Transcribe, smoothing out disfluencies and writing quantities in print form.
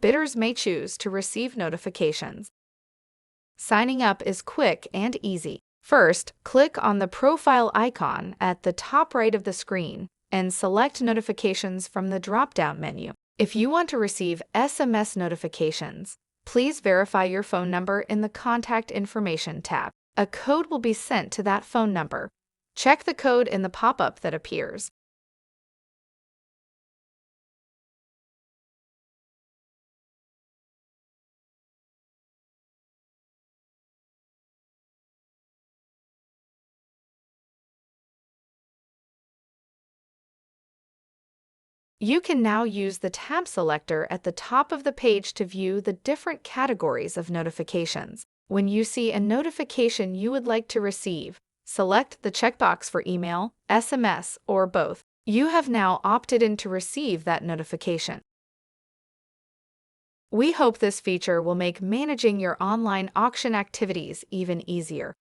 bidders may choose to receive notifications. Signing up is quick and easy. First, click on the profile icon at the top right of the screen and select Notifications from the drop-down menu. If you want to receive SMS notifications, please verify your phone number in the Contact Information tab. A code will be sent to that phone number. Check the code in the pop-up that appears. You can now use the tab selector at the top of the page to view the different categories of notifications. When you see a notification you would like to receive, select the checkbox for email, SMS, or both. You have now opted in to receive that notification. We hope this feature will make managing your online auction activities even easier.